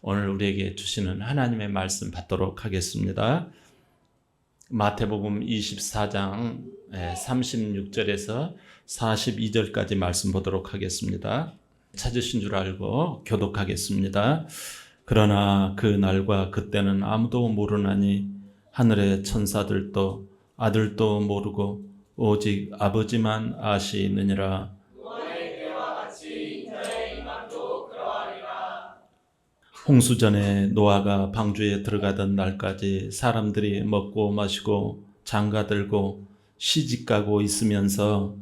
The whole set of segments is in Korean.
오늘 우리에게 주시는 하나님의 말씀 받도록 하겠습니다. 마태복음 24장 36절에서 42절까지 말씀 보도록 하겠습니다. 찾으신 줄 알고 교독하겠습니다. 그러나 그 날과 그때는 아무도 모르나니 하늘의 천사들도 아들도 모르고 오직 아버지만 아시느니라. 홍수전에 노아가 방주에 들어가던 날까지 사람들이 먹고 마시고 장가들고 시집가고 있으면서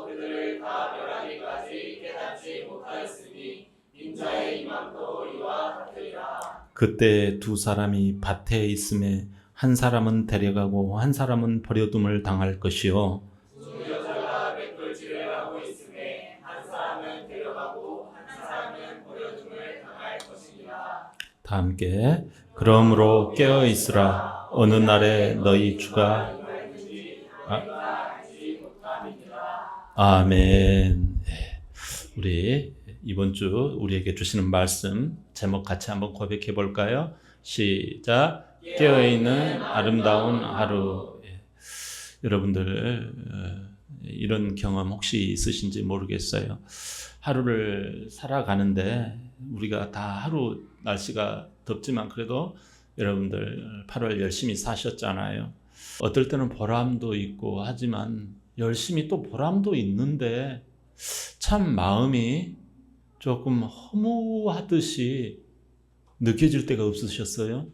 그들을 다 멸하기까지 깨닫지 못하였으니 인자의 임함도 이와 같으리라. 그때 두 사람이 밭에 있음에 한 사람은 데려가고 한 사람은 버려둠을 당할 것이요 두 여자가 맷돌질을 하고 있음에 한 사람은 데려가고 한 사람은 버려둠을 당할 것이니라. 다 함께 그러므로 깨어 있으라. 어느 날에 너희 주가 아멘. 우리 이번 주 우리에게 주시는 말씀 제목 같이 한번 고백해 볼까요? 시작. 깨어있는 아름다운 하루. 여러분들 이런 경험 혹시 있으신지 모르겠어요. 하루를 살아가는데 우리가 다 하루 날씨가 덥지만 그래도 여러분들 8월 열심히 사셨잖아요. 어떨 때는 보람도 있고 하지만 열심히 또 보람도 있는데 참 마음이 조금 허무하듯이 느껴질 때가 없으셨어요?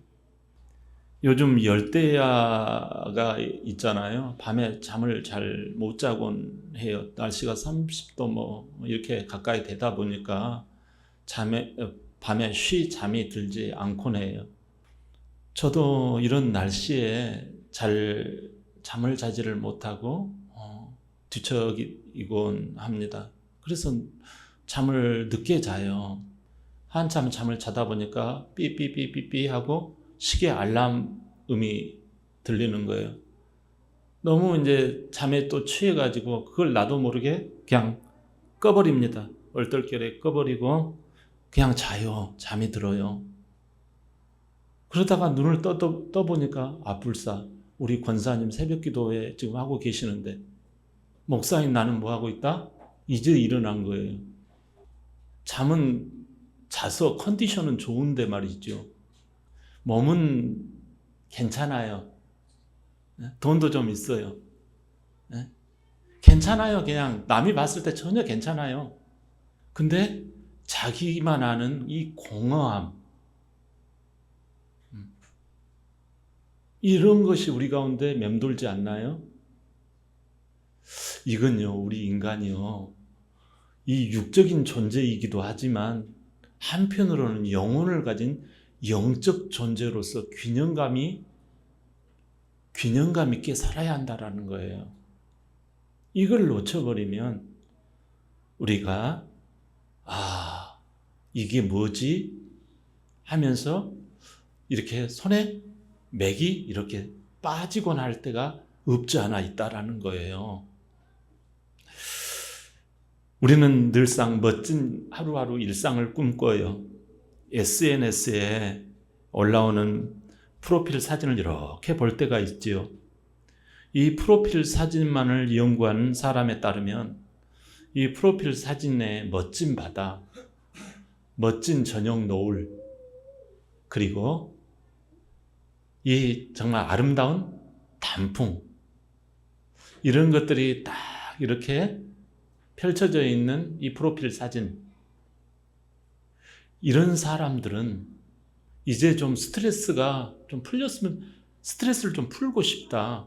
요즘 열대야가 있잖아요. 밤에 잠을 잘 못 자곤 해요. 날씨가 30도 뭐 이렇게 가까이 되다 보니까 밤에 잠이 들지 않곤 해요. 저도 이런 날씨에 잠을 자지를 못하고 뒤척이곤 합니다. 그래서 잠을 늦게 자요. 한참 잠을 자다 보니까 삐삐삐삐삐 하고 시계 알람음이 들리는 거예요. 너무 이제 잠에 또 취해가지고 그걸 나도 모르게 그냥 꺼버립니다. 얼떨결에 꺼버리고 그냥 자요. 잠이 들어요. 그러다가 눈을 떠보니까 불사 우리 권사님 새벽기도회 지금 하고 계시는데 목사님 나는 뭐 하고 있다? 이제 일어난 거예요. 잠은 자서 컨디션은 좋은데 말이죠. 몸은 괜찮아요. 돈도 좀 있어요. 괜찮아요. 그냥 남이 봤을 때 전혀 괜찮아요. 근데 자기만 아는 이 공허함, 이런 것이 우리 가운데 맴돌지 않나요? 이건요, 우리 인간이요, 이 육적인 존재이기도 하지만 한편으로는 영혼을 가진 영적 존재로서 균형감 있게 살아야 한다라는 거예요. 이걸 놓쳐버리면 우리가 이게 뭐지? 하면서 이렇게 손에 맥이 이렇게 빠지곤 할 때가 없지 않아 있다라는 거예요. 우리는 늘상 멋진 하루하루 일상을 꿈꿔요. SNS에 올라오는 프로필 사진을 이렇게 볼 때가 있지요. 이 프로필 사진만을 연구하는 사람에 따르면 이 프로필 사진의 멋진 바다, 멋진 저녁 노을, 그리고 이 정말 아름다운 단풍, 이런 것들이 딱 이렇게 펼쳐져 있는 이 프로필 사진, 이런 사람들은 이제 좀 스트레스가 좀 풀렸으면 스트레스를 좀 풀고 싶다,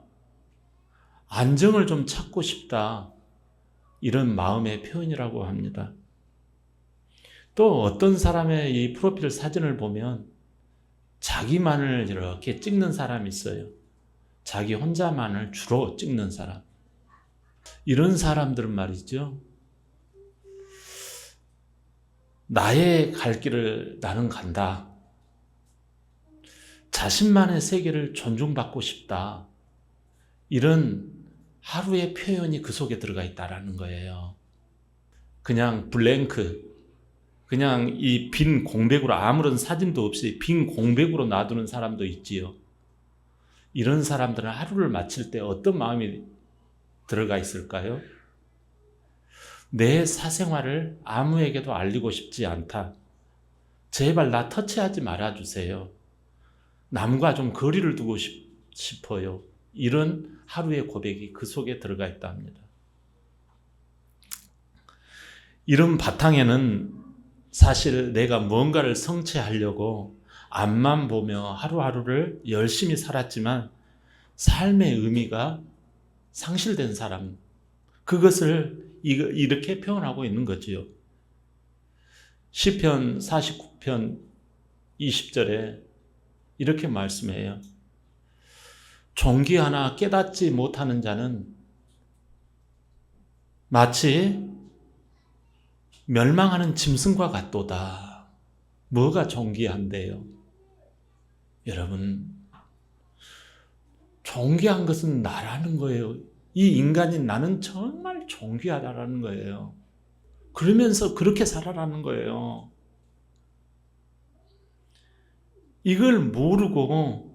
안정을 좀 찾고 싶다, 이런 마음의 표현이라고 합니다. 또 어떤 사람의 이 프로필 사진을 보면 자기만을 이렇게 찍는 사람이 있어요. 자기 혼자만을 주로 찍는 사람. 이런 사람들은 말이죠, 나의 갈 길을 나는 간다, 자신만의 세계를 존중받고 싶다, 이런 하루의 표현이 그 속에 들어가 있다라는 거예요. 그냥 블랭크, 그냥 이 빈 공백으로 아무런 사진도 없이 빈 공백으로 놔두는 사람도 있지요. 이런 사람들은 하루를 마칠 때 어떤 마음이 들어가 있을까요? 내 사생활을 아무에게도 알리고 싶지 않다. 제발 나 터치하지 말아주세요. 남과 좀 거리를 두고 싶어요. 이런 하루의 고백이 그 속에 들어가 있다 합니다. 이런 바탕에는 사실 내가 뭔가를 성취하려고 앞만 보며 하루하루를 열심히 살았지만 삶의 의미가 상실된 사람, 그것을 이렇게 표현하고 있는 거지요. 시편 49편 20절에 이렇게 말씀해요. 종기 하나 깨닫지 못하는 자는 마치 멸망하는 짐승과 같도다. 뭐가 존귀한데요? 여러분, 존귀한 것은 나라는 거예요. 이 인간인 나는 정말 존귀하다라는 거예요. 그러면서 그렇게 살아라는 거예요. 이걸 모르고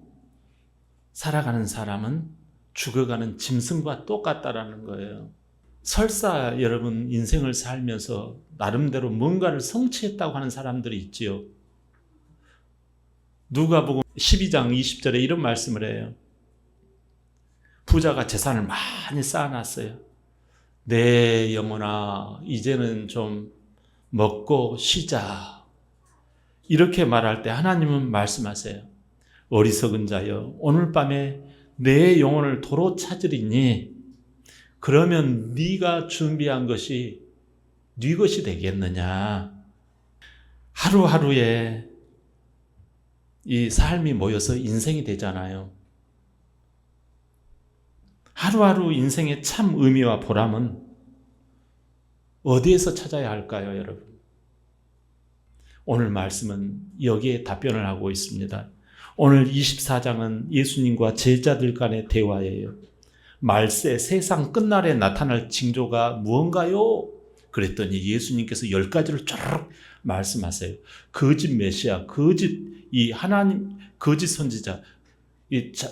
살아가는 사람은 죽어가는 짐승과 똑같다라는 거예요. 설사 여러분 인생을 살면서 나름대로 뭔가를 성취했다고 하는 사람들이 있지요. 누가복음 12장 20절에 이런 말씀을 해요. 부자가 재산을 많이 쌓아놨어요. 내 영혼아, 이제는 좀 먹고 쉬자. 이렇게 말할 때 하나님은 말씀하세요. 어리석은 자여, 오늘 밤에 내 영혼을 도로 찾으리니 그러면 네가 준비한 것이 네 것이 되겠느냐. 하루하루에 이 삶이 모여서 인생이 되잖아요. 하루하루 인생의 참 의미와 보람은 어디에서 찾아야 할까요, 여러분? 오늘 말씀은 여기에 답변을 하고 있습니다. 오늘 24장은 예수님과 제자들 간의 대화예요. 말세 세상 끝날에 나타날 징조가 무언가요? 그랬더니 예수님께서 10가지를 쫙 말씀하세요. 거짓 메시아, 하나님, 거짓 선지자,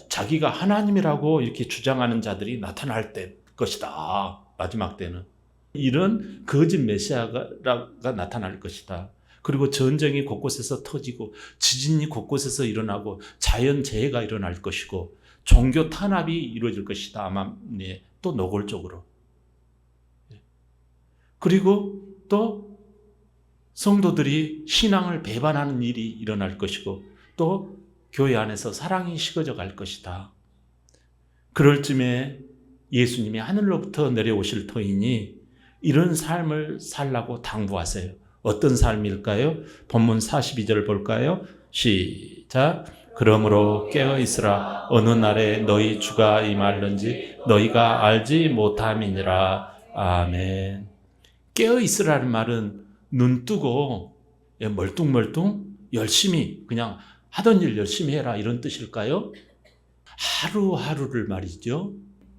자기가 하나님이라고 이렇게 주장하는 자들이 나타날 것이다. 마지막 때는. 이런 거짓 메시아가 나타날 것이다. 그리고 전쟁이 곳곳에서 터지고 지진이 곳곳에서 일어나고 자연재해가 일어날 것이고 종교 탄압이 이루어질 것이다. 아마 또 노골적으로. 그리고 또 성도들이 신앙을 배반하는 일이 일어날 것이고 또 교회 안에서 사랑이 식어져 갈 것이다. 그럴 쯤에 예수님이 하늘로부터 내려오실 터이니 이런 삶을 살라고 당부하세요. 어떤 삶일까요? 본문 42절 볼까요? 시작. 그러므로 깨어있으라. 어느 날에 너희 주가 임할는지 너희가 알지 못함이니라. 아멘. 깨어있으라는 말은 눈 뜨고 멀뚱멀뚱 열심히 그냥 하던 일 열심히 해라 이런 뜻일까요? 하루하루를 말이죠.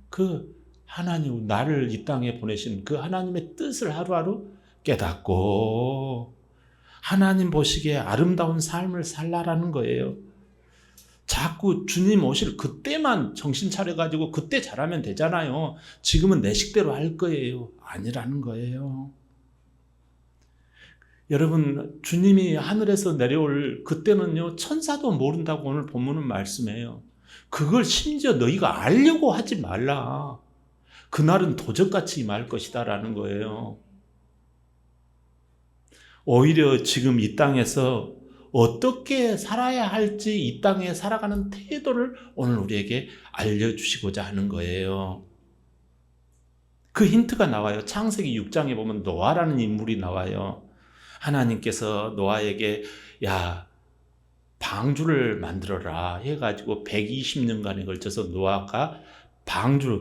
그 하나님, 나를 이 땅에 보내신 그 하나님의 뜻을 하루하루 깨닫고 하나님 보시기에 아름다운 삶을 살라라는 거예요. 자꾸 주님 오실 그때만 정신 차려가지고 그때 잘하면 되잖아요. 지금은 내 식대로 할 거예요. 아니라는 거예요. 여러분, 주님이 하늘에서 내려올 그때는요, 천사도 모른다고 오늘 본문은 말씀해요. 그걸 심지어 너희가 알려고 하지 말라. 그날은 도적같이 임할 것이다 라는 거예요. 오히려 지금 이 땅에서 어떻게 살아야 할지 이 땅에 살아가는 태도를 오늘 우리에게 알려주시고자 하는 거예요. 그 힌트가 나와요. 창세기 6장에 보면 노아라는 인물이 나와요. 하나님께서 노아에게 방주를 만들어라 해가지고 120년간에 걸쳐서 노아가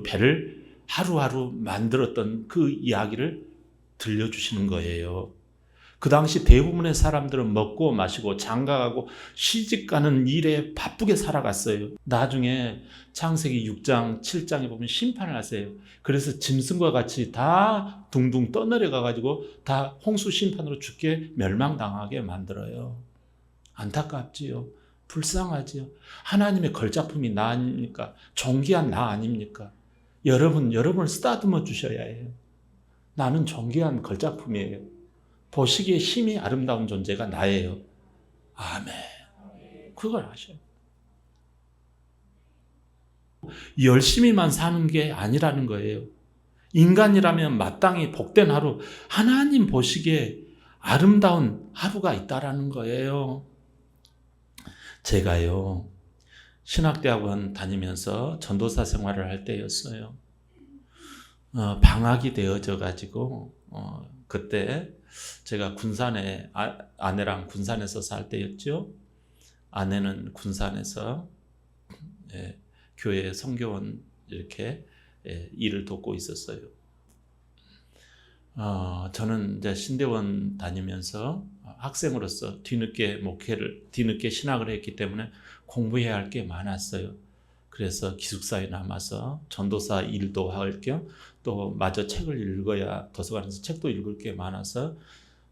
배를 하루하루 만들었던 그 이야기를 들려주시는 거예요. 그 당시 대부분의 사람들은 먹고 마시고 장가가고 시집가는 일에 바쁘게 살아갔어요. 나중에 창세기 6장, 7장에 보면 심판을 하세요. 그래서 짐승과 같이 다 둥둥 떠내려가가지고 다 홍수 심판으로 죽게 멸망당하게 만들어요. 안타깝지요. 불쌍하지요. 하나님의 걸작품이 나 아닙니까? 존귀한 나 아닙니까? 여러분을 쓰다듬어 주셔야 해요. 나는 존귀한 걸작품이에요. 보시기에 힘이 아름다운 존재가 나예요. 아멘. 그걸 아셔요. 열심히만 사는 게 아니라는 거예요. 인간이라면 마땅히 복된 하루, 하나님 보시기에 아름다운 하루가 있다라는 거예요. 제가요, 신학대학원 다니면서 전도사 생활을 할 때였어요. 방학이 되어져 가지고 그때 제가 군산에 아내랑 군산에서 살 때였죠. 아내는 군산에서 교회 선교원 이렇게 일을 돕고 있었어요. 저는 이제 신대원 다니면서 학생으로서 뒤늦게 신학을 했기 때문에 공부해야 할 게 많았어요. 그래서 기숙사에 남아서 전도사 일도 할 겸 또 마저 책을 읽어야 도서관에서 책도 읽을 게 많아서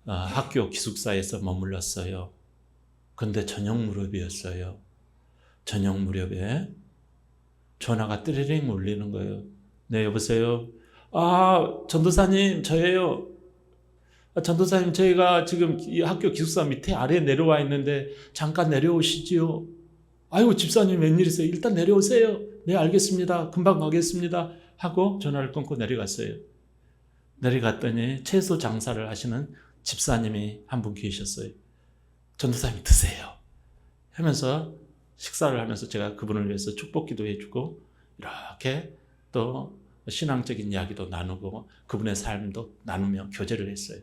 학교 기숙사에서 머물렀어요. 근데 저녁 무렵이었어요. 저녁 무렵에 전화가 뜨리링 울리는 거예요. 네, 여보세요? 전도사님, 저예요. 전도사님, 저희가 지금 이 학교 기숙사 밑에 아래에 내려와 있는데 잠깐 내려오시지요. 아이고, 집사님 웬일이세요? 일단 내려오세요. 네, 알겠습니다. 금방 가겠습니다. 하고 전화를 끊고 내려갔어요. 내려갔더니 채소 장사를 하시는 집사님이 한 분 계셨어요. 전도사님 드세요. 하면서 식사를 하면서 제가 그분을 위해서 축복기도 해주고 이렇게 또 신앙적인 이야기도 나누고 그분의 삶도 나누며 교제를 했어요.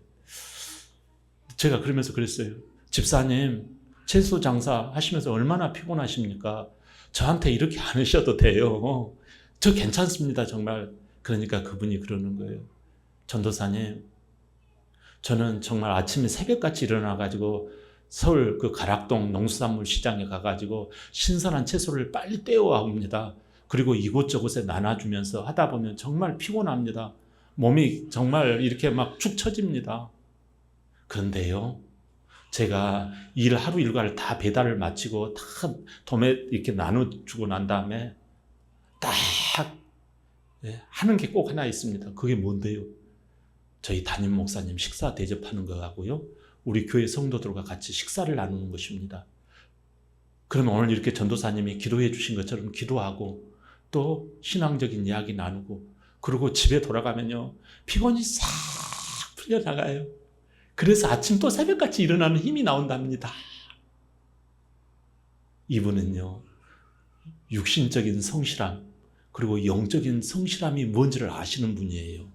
제가 그러면서 그랬어요. 집사님, 채소 장사 하시면서 얼마나 피곤하십니까? 저한테 이렇게 안 하셔도 돼요. 저 괜찮습니다, 정말. 그러니까 그분이 그러는 거예요. 전도사님, 저는 정말 아침에 새벽같이 일어나가지고 서울 그 가락동 농수산물 시장에 가가지고 신선한 채소를 빨리 떼어와 옵니다. 그리고 이곳저곳에 나눠주면서 하다 보면 정말 피곤합니다. 몸이 정말 이렇게 막 축 처집니다. 그런데요, 제가 하루 일과를 다 배달을 마치고 다 도매 이렇게 나눠주고 난 다음에 딱 하는 게 꼭 하나 있습니다. 그게 뭔데요? 저희 담임 목사님 식사 대접하는 거하고요, 우리 교회 성도들과 같이 식사를 나누는 것입니다. 그러면 오늘 이렇게 전도사님이 기도해 주신 것처럼 기도하고 또 신앙적인 이야기 나누고 그리고 집에 돌아가면요, 피곤이 싹 풀려나가요. 그래서 아침 또 새벽같이 일어나는 힘이 나온답니다. 이분은요, 육신적인 성실함 그리고 영적인 성실함이 뭔지를 아시는 분이에요.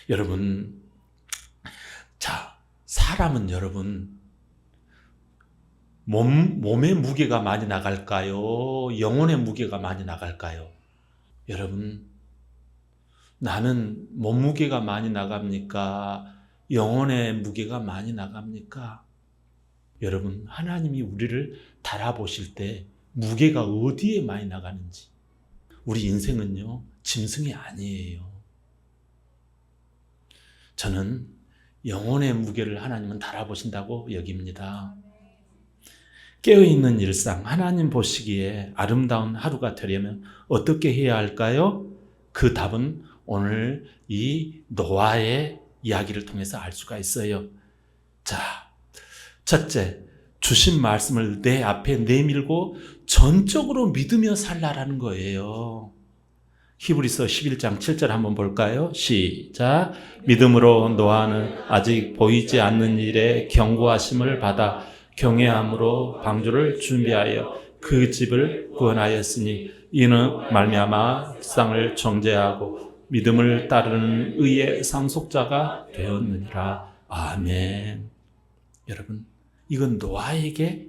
여러분, 자, 사람은 여러분 몸의 무게가 많이 나갈까요? 영혼의 무게가 많이 나갈까요? 여러분, 나는 몸무게가 많이 나갑니까? 영혼의 무게가 많이 나갑니까? 여러분, 하나님이 우리를 달아보실 때 무게가 어디에 많이 나가는지. 우리 인생은요, 짐승이 아니에요. 저는 영혼의 무게를 하나님은 달아보신다고 여깁니다. 깨어있는 일상, 하나님 보시기에 아름다운 하루가 되려면 어떻게 해야 할까요? 그 답은 오늘 이 노아의 이야기를 통해서 알 수가 있어요. 자, 첫째, 주신 말씀을 내 앞에 내밀고 전적으로 믿으며 살라라는 거예요. 히브리서 11장 7절 한번 볼까요? 시작. 믿음으로 노아는 아직 보이지 않는 일에 경고하심을 받아 경외함으로 방주를 준비하여 그 집을 구원하였으니 이는 말미암아 세상을 정죄하고 믿음을 따르는 의의 상속자가 되었느니라. 아멘. 여러분, 이건 노아에게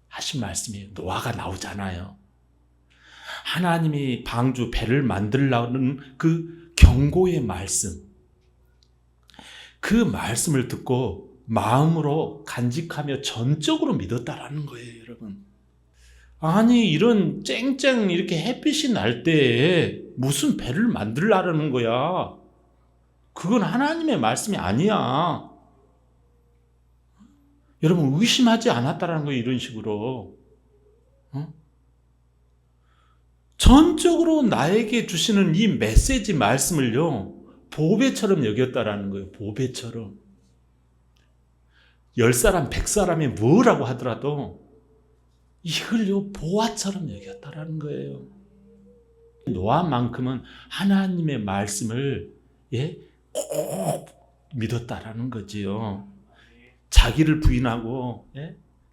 하신 말씀이에요. 노아가 나오잖아요. 하나님이 방주 배를 만들라는 그 경고의 말씀. 그 말씀을 듣고 마음으로 간직하며 전적으로 믿었다라는 거예요, 여러분. 아니, 이런 쨍쨍 이렇게 햇빛이 날 때에 무슨 배를 만들라는 거야. 그건 하나님의 말씀이 아니야. 여러분, 의심하지 않았다라는 거예요, 이런 식으로. 전적으로 나에게 주시는 이 메시지 말씀을요, 보배처럼 여겼다라는 거예요. 보배처럼. 10사람, 100사람이 뭐라고 하더라도 이걸요, 보화처럼 여겼다라는 거예요. 노아만큼은 하나님의 말씀을 꼭 믿었다라는 거지요. 자기를 부인하고,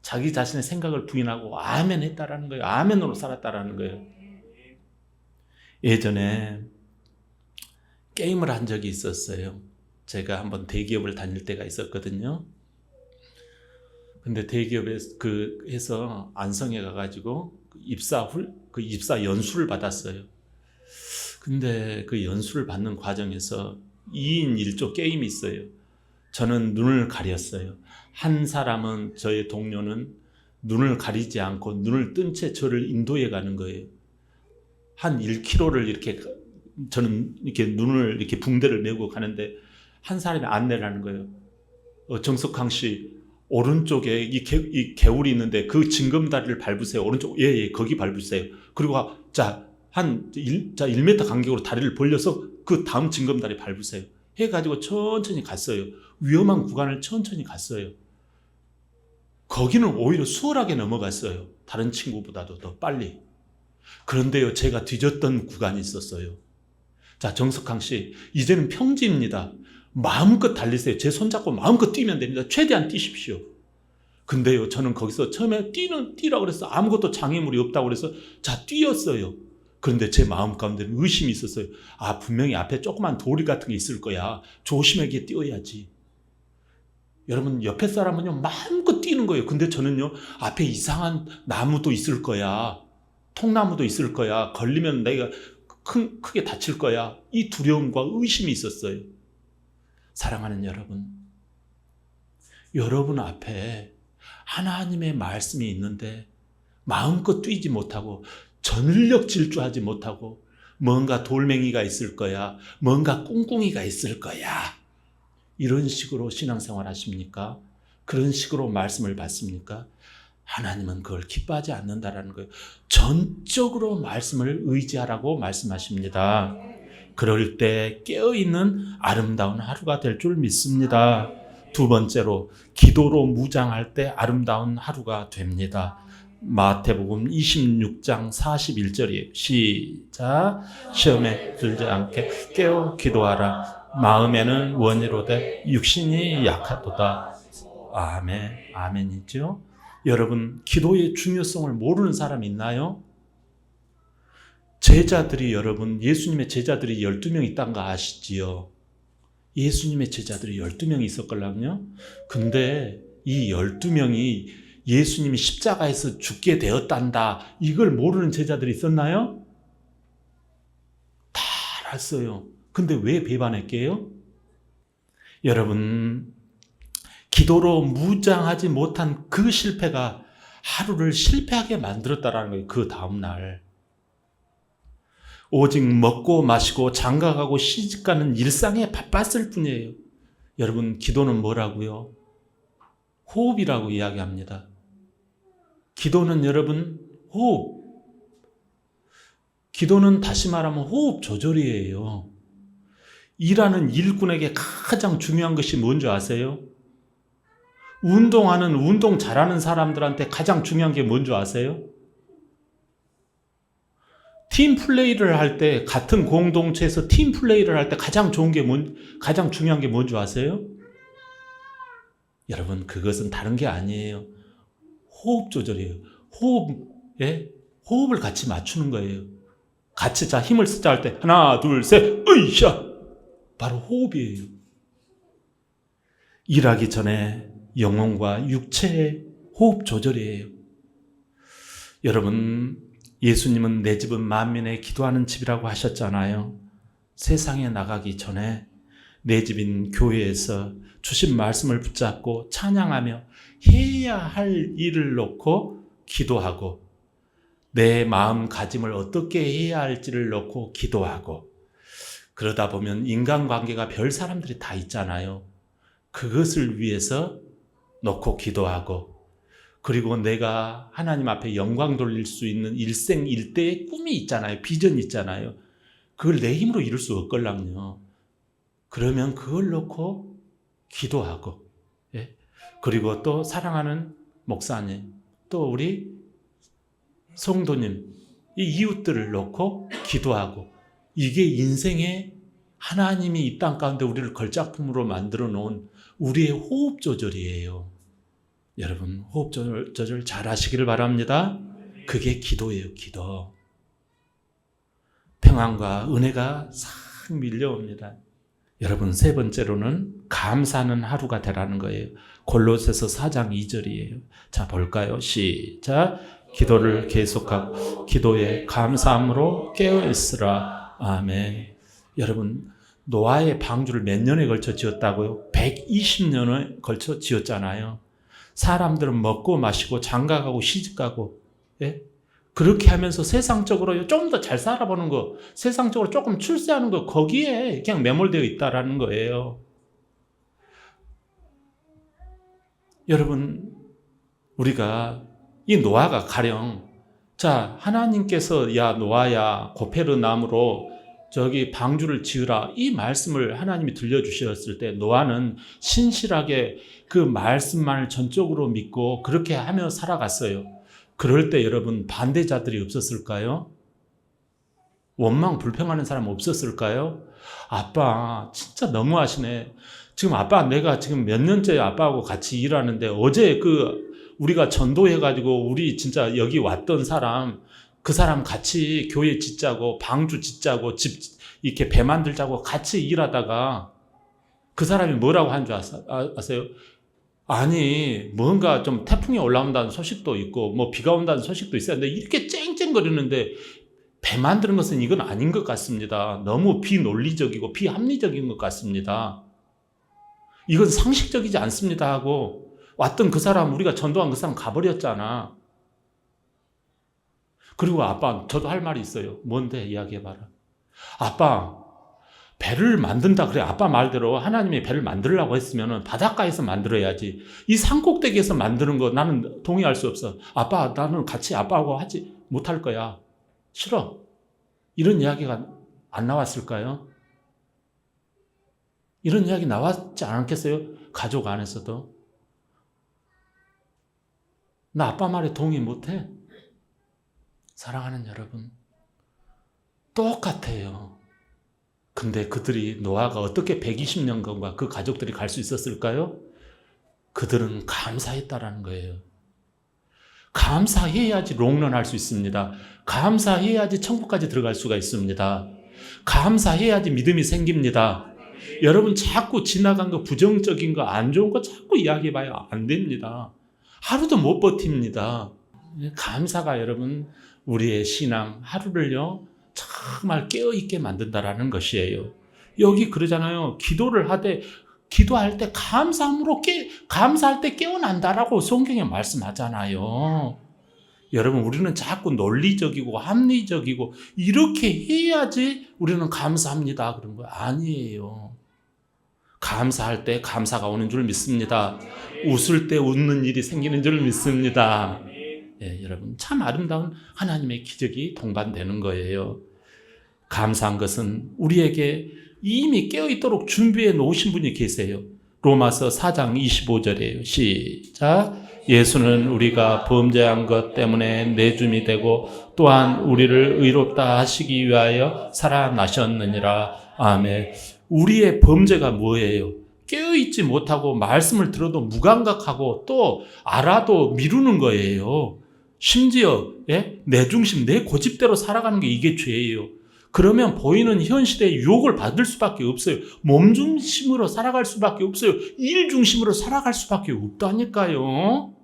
자기 자신의 생각을 부인하고 아멘 했다라는 거예요. 아멘으로 살았다라는 거예요. 예전에 게임을 한 적이 있었어요. 제가 한번 대기업을 다닐 때가 있었거든요. 근데 대기업에서 안성에 가가지고 입사 연수를 받았어요. 근데 그 연수를 받는 과정에서 2인 1조 게임이 있어요. 저는 눈을 가렸어요. 한 사람은, 저의 동료는 눈을 가리지 않고 눈을 뜬 채 저를 인도해 가는 거예요. 한 1km를 이렇게, 저는 이렇게 눈을 이렇게 붕대를 메고 가는데 한 사람이 안내를 하는 거예요. 정석항 씨, 오른쪽에 이 개울이 있는데 그 징검다리를 밟으세요. 오른쪽, 예, 거기 밟으세요. 그리고 한 1m 간격으로 다리를 벌려서 그 다음 징검다리 밟으세요. 해가지고 천천히 갔어요. 위험한 구간을 천천히 갔어요. 거기는 오히려 수월하게 넘어갔어요. 다른 친구보다도 더 빨리. 그런데요, 제가 뒤졌던 구간이 있었어요. 자, 정석항 씨, 이제는 평지입니다. 마음껏 달리세요. 제 손잡고 마음껏 뛰면 됩니다. 최대한 뛰십시오. 근데요, 저는 거기서 처음에 뛰라고 그래서 아무것도 장애물이 없다고 그래서 뛰었어요. 그런데 제 마음 가운데는 의심이 있었어요. 분명히 앞에 조그만 돌 같은 게 있을 거야. 조심하게 뛰어야지. 여러분, 옆에 사람은요, 마음껏 뛰는 거예요. 근데 저는요, 앞에 이상한 나무도 있을 거야. 통나무도 있을 거야. 걸리면 내가 크게 다칠 거야. 이 두려움과 의심이 있었어요. 사랑하는 여러분, 여러분 앞에 하나님의 말씀이 있는데 마음껏 뛰지 못하고 전력 질주하지 못하고 뭔가 돌멩이가 있을 거야, 뭔가 꿍꿍이가 있을 거야, 이런 식으로 신앙생활 하십니까? 그런 식으로 말씀을 받습니까? 하나님은 그걸 기뻐하지 않는다라는 거예요. 전적으로 말씀을 의지하라고 말씀하십니다. 그럴 때 깨어있는 아름다운 하루가 될 줄 믿습니다. 두 번째로, 기도로 무장할 때 아름다운 하루가 됩니다. 마태복음 26장 41절이에요. 시작. 시험에 들지 않게 깨어 기도하라. 마음에는 원이로되 육신이 약하도다. 아멘. 아멘이죠. 여러분, 기도의 중요성을 모르는 사람 있나요? 제자들이, 여러분, 예수님의 제자들이 12명 있다는 거 아시지요? 예수님의 제자들이 12명이 있었걸랑요? 근데 이 12명이 예수님이 십자가에서 죽게 되었단다, 이걸 모르는 제자들이 있었나요? 다 알았어요. 근데 왜 배반했게요? 여러분, 기도로 무장하지 못한 그 실패가 하루를 실패하게 만들었다라는 거예요. 그 다음날. 오직 먹고 마시고 장가가고 시집가는 일상에 바빴을 뿐이에요. 여러분, 기도는 뭐라고요? 호흡이라고 이야기합니다. 기도는 여러분, 호흡. 기도는 다시 말하면 호흡 조절이에요. 일하는 일꾼에게 가장 중요한 것이 뭔지 아세요? 운동 잘하는 사람들한테 가장 중요한 게 뭔지 아세요? 팀 플레이를 할 때, 같은 공동체에서 팀 플레이를 할 때 가장 중요한 게 뭔지 아세요? 여러분, 그것은 다른 게 아니에요. 호흡 조절이에요. 호흡을 같이 맞추는 거예요. 같이 힘을 쓰자 할 때 하나, 둘, 셋, 으이샤! 바로 호흡이에요. 일하기 전에 영혼과 육체의 호흡 조절이에요. 여러분, 예수님은 내 집은 만민의 기도하는 집이라고 하셨잖아요. 세상에 나가기 전에 내 집인 교회에서 주신 말씀을 붙잡고 찬양하며 해야 할 일을 놓고 기도하고 내 마음가짐을 어떻게 해야 할지를 놓고 기도하고 그러다 보면 인간관계가 별 사람들이 다 있잖아요. 그것을 위해서 놓고 기도하고 그리고 내가 하나님 앞에 영광 돌릴 수 있는 일생일대의 꿈이 있잖아요. 비전이 있잖아요. 그걸 내 힘으로 이룰 수 없걸랑요. 그러면 그걸 놓고 기도하고 예? 그리고 또 사랑하는 목사님 또 우리 성도님 이 이웃들을 놓고 기도하고 이게 인생의 하나님이 이 땅 가운데 우리를 걸작품으로 만들어 놓은 우리의 호흡 조절이에요. 여러분 호흡 조절 잘 하시기를 바랍니다. 그게 기도예요. 기도. 평안과 은혜가 싹 밀려옵니다. 여러분 세 번째로는 감사하는 하루가 되라는 거예요. 골로새서 4장 2절이에요. 자 볼까요? 시작. 기도를 계속하고 기도에 감사함으로 깨어있으라. 아멘. 여러분 노아의 방주를 몇 년에 걸쳐 지었다고요? 120년에 걸쳐 지었잖아요. 사람들은 먹고 마시고 장가가고 시집가고 예? 그렇게 하면서 세상적으로 좀 더 잘 살아보는 거, 세상적으로 조금 출세하는 거 거기에 그냥 매몰되어 있다라는 거예요. 여러분 우리가 이 노아가 가령 자 하나님께서 야 노아야 고페르 나무로 저기 방주를 지으라 이 말씀을 하나님이 들려주셨을 때 노아는 신실하게 그 말씀만을 전적으로 믿고 그렇게 하며 살아갔어요. 그럴 때 여러분 반대자들이 없었을까요? 원망 불평하는 사람 없었을까요? 아빠 진짜 너무하시네. 지금 아빠 내가 지금 몇 년째 아빠하고 같이 일하는데 어제 우리가 전도해가지고 우리 진짜 여기 왔던 사람 그 사람 같이 교회 짓자고 방주 짓자고 집 이렇게 배 만들자고 같이 일하다가 그 사람이 뭐라고 한 줄 아세요? 아니 뭔가 좀 태풍이 올라온다는 소식도 있고 뭐 비가 온다는 소식도 있어야 되는데 이렇게 쨍쨍거리는데 배 만드는 것은 이건 아닌 것 같습니다. 너무 비논리적이고 비합리적인 것 같습니다. 이건 상식적이지 않습니다 하고 왔던 그 사람 우리가 전도한 그 사람 가버렸잖아. 그리고 아빠 저도 할 말이 있어요. 뭔데 이야기해봐라. 아빠 배를 만든다 그래. 아빠 말대로 하나님이 배를 만들려고 했으면 바닷가에서 만들어야지. 이 산꼭대기에서 만드는 거 나는 동의할 수 없어. 아빠 나는 같이 아빠하고 하지 못할 거야. 싫어. 이런 이야기가 안 나왔을까요? 이런 이야기 나왔지 않겠어요? 가족 안에서도. 나 아빠 말에 동의 못해. 사랑하는 여러분 똑같아요. 근데 그들이 노아가 어떻게 120년간과 그 가족들이 갈 수 있었을까요? 그들은 감사했다라는 거예요. 감사해야지 롱런할 수 있습니다. 감사해야지 천국까지 들어갈 수가 있습니다. 감사해야지 믿음이 생깁니다. 여러분 자꾸 지나간 거 부정적인 거 안 좋은 거 자꾸 이야기해봐야 안 됩니다. 하루도 못 버팁니다. 감사가 여러분 우리의 신앙 하루를요 정말 깨어있게 만든다라는 것이에요. 여기 그러잖아요. 기도할 때 감사할 때 깨어난다라고 성경에 말씀하잖아요. 여러분 우리는 자꾸 논리적이고 합리적이고 이렇게 해야지 우리는 감사합니다 그런 거 아니에요. 감사할 때 감사가 오는 줄 믿습니다. 웃을 때 웃는 일이 생기는 줄 믿습니다. 예, 여러분 참 아름다운 하나님의 기적이 동반되는 거예요. 감사한 것은 우리에게 이미 깨어있도록 준비해 놓으신 분이 계세요. 로마서 4장 25절이에요. 시작. 예수는 우리가 범죄한 것 때문에 내줌이 되고 또한 우리를 의롭다 하시기 위하여 살아나셨느니라. 아멘. 우리의 범죄가 뭐예요? 깨어있지 못하고 말씀을 들어도 무감각하고 또 알아도 미루는 거예요. 심지어 내 중심, 내 고집대로 살아가는 게 이게 죄예요. 그러면 보이는 현실의 유혹을 받을 수밖에 없어요. 몸 중심으로 살아갈 수밖에 없어요. 일 중심으로 살아갈 수밖에 없다니까요.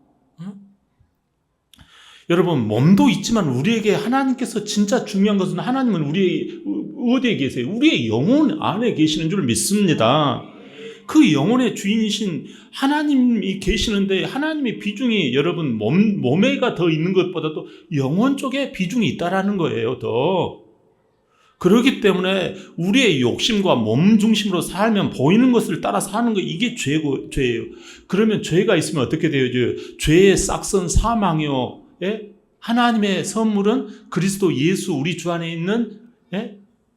여러분, 몸도 있지만 우리에게 하나님께서 진짜 중요한 것은 하나님은 우리 어디에 계세요? 우리의 영혼 안에 계시는 줄 믿습니다. 그 영혼의 주인이신 하나님이 계시는데 하나님의 비중이 여러분 몸에가 더 있는 것보다도 영혼 쪽에 비중이 있다라는 거예요. 더. 그렇기 때문에 우리의 욕심과 몸 중심으로 살면 보이는 것을 따라 사는 거, 이게 죄예요. 그러면 죄가 있으면 어떻게 되어져요? 죄의 싹선 사망이요. 예? 하나님의 선물은 그리스도 예수 우리 주 안에 있는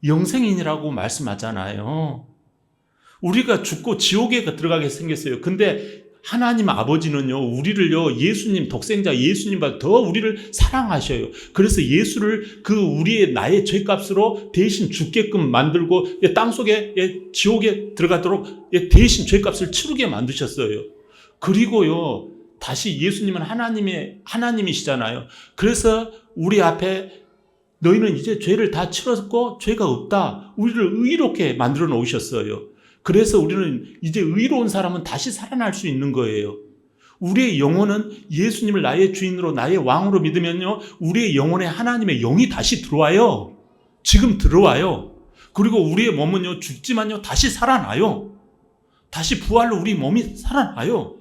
영생인이라고 말씀하잖아요. 우리가 죽고 지옥에 들어가게 생겼어요. 근데 하나님 아버지는요, 우리를요, 예수님, 독생자 예수님보다 더 우리를 사랑하셔요. 그래서 예수를 우리의 나의 죄값으로 대신 죽게끔 만들고, 땅속에, 지옥에 들어가도록 대신 죄값을 치르게 만드셨어요. 그리고요, 다시 예수님은 하나님이시잖아요. 그래서 우리 앞에 너희는 이제 죄를 다 치렀고, 죄가 없다. 우리를 의롭게 만들어 놓으셨어요. 그래서 우리는 이제 의로운 사람은 다시 살아날 수 있는 거예요. 우리의 영혼은 예수님을 나의 주인으로 나의 왕으로 믿으면요, 우리의 영혼에 하나님의 영이 다시 들어와요. 지금 들어와요. 그리고 우리의 몸은요, 죽지만요, 다시 살아나요. 다시 부활로 우리 몸이 살아나요.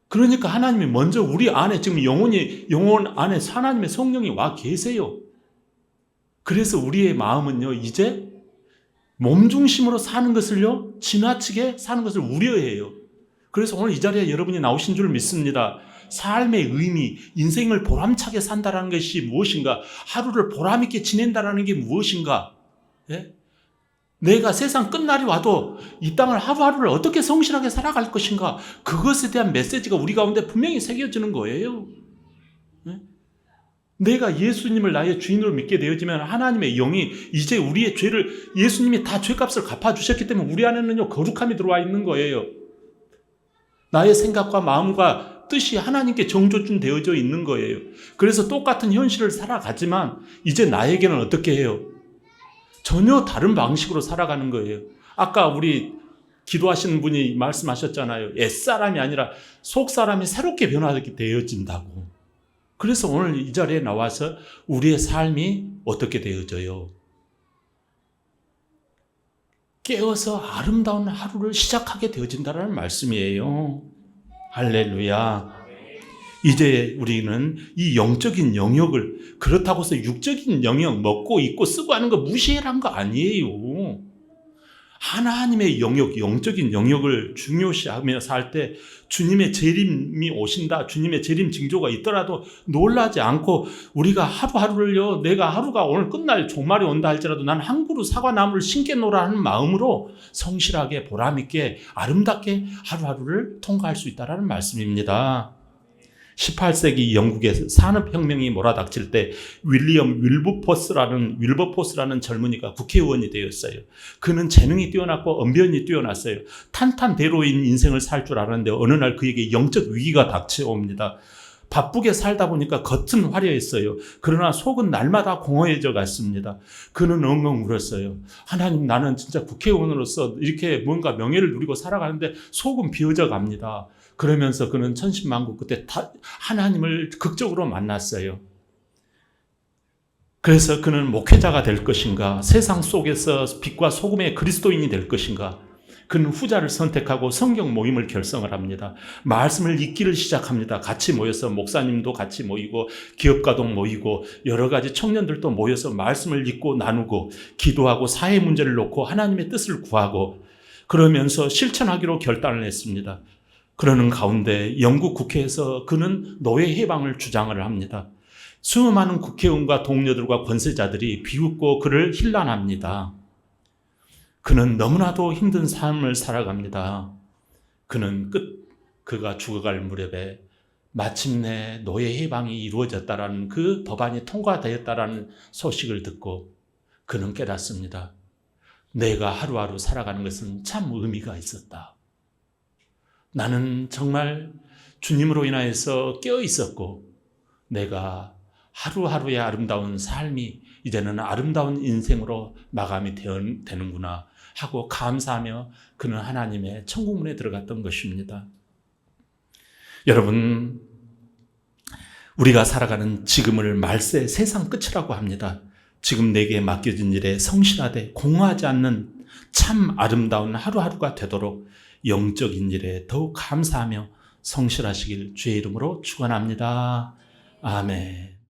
그러니까 하나님이 먼저 우리 안에 지금 영혼 안에 하나님의 성령이 와 계세요. 그래서 우리의 마음은요, 이제 몸 중심으로 사는 것을요, 지나치게 사는 것을 우려해요. 그래서 오늘 이 자리에 여러분이 나오신 줄 믿습니다. 삶의 의미, 인생을 보람차게 산다는 것이 무엇인가? 하루를 보람있게 지낸다는 게 무엇인가? 예? 내가 세상 끝날이 와도 이 땅을 하루하루를 어떻게 성실하게 살아갈 것인가? 그것에 대한 메시지가 우리 가운데 분명히 새겨지는 거예요. 예? 내가 예수님을 나의 주인으로 믿게 되어지면 하나님의 영이 이제 우리의 죄를, 예수님이 다 죄값을 갚아주셨기 때문에 우리 안에는요, 거룩함이 들어와 있는 거예요. 나의 생각과 마음과 뜻이 하나님께 정조준 되어져 있는 거예요. 그래서 똑같은 현실을 살아가지만 이제 나에게는 어떻게 해요? 전혀 다른 방식으로 살아가는 거예요. 아까 우리 기도하시는 분이 말씀하셨잖아요. 옛사람이 아니라 속사람이 새롭게 변화되게 되어진다고. 그래서 오늘 이 자리에 나와서 우리의 삶이 어떻게 되어져요? 깨어서 아름다운 하루를 시작하게 되어진다는 말씀이에요. 할렐루야. 이제 우리는 이 영적인 영역을, 그렇다고 해서 육적인 영역, 먹고 입고 쓰고 하는 거 무시해라는 거 아니에요. 하나님의 영역, 영적인 영역을 중요시하며 살 때 주님의 재림이 오신다, 주님의 재림 징조가 있더라도 놀라지 않고 우리가 하루하루를요, 내가 하루가 오늘 끝날 종말이 온다 할지라도 난 한 그루 사과나무를 심겠노라 하는 마음으로 성실하게 보람있게 아름답게 하루하루를 통과할 수 있다는 말씀입니다. 18세기 영국에서 산업혁명이 몰아닥칠 때 윌리엄 윌버포스라는 젊은이가 국회의원이 되었어요. 그는 재능이 뛰어났고 언변이 뛰어났어요. 탄탄대로인 인생을 살 줄 알았는데 어느 날 그에게 영적 위기가 닥쳐옵니다. 바쁘게 살다 보니까 겉은 화려했어요. 그러나 속은 날마다 공허해져 갔습니다. 그는 엉엉 울었어요. 하나님, 나는 진짜 국회의원으로서 이렇게 뭔가 명예를 누리고 살아가는데 속은 비어져 갑니다. 그러면서 그는 천신만고 그때 하나님을 극적으로 만났어요. 그래서 그는 목회자가 될 것인가, 세상 속에서 빛과 소금의 그리스도인이 될 것인가, 그는 후자를 선택하고 성경 모임을 결성을 합니다. 말씀을 읽기를 시작합니다. 같이 모여서 목사님도 같이 모이고 기업가도 모이고 여러 가지 청년들도 모여서 말씀을 읽고 나누고 기도하고 사회 문제를 놓고 하나님의 뜻을 구하고 그러면서 실천하기로 결단을 했습니다. 그러는 가운데 영국 국회에서 그는 노예 해방을 주장을 합니다. 수많은 국회의원과 동료들과 권세자들이 비웃고 그를 힐난합니다. 그는 너무나도 힘든 삶을 살아갑니다. 그는 그가 죽어갈 무렵에 마침내 노예 해방이 이루어졌다라는, 그 법안이 통과되었다라는 소식을 듣고 그는 깨닫습니다. 내가 하루하루 살아가는 것은 참 의미가 있었다. 나는 정말 주님으로 인하여서 깨어 있었고 내가 하루하루의 아름다운 삶이 이제는 아름다운 인생으로 마감이 되는구나 하고 감사하며 그는 하나님의 천국문에 들어갔던 것입니다. 여러분, 우리가 살아가는 지금을 말세 세상 끝이라고 합니다. 지금 내게 맡겨진 일에 성실하되 공허하지 않는 참 아름다운 하루하루가 되도록 영적인 일에 더욱 감사하며 성실하시길 주의 이름으로 축원합니다. 아멘.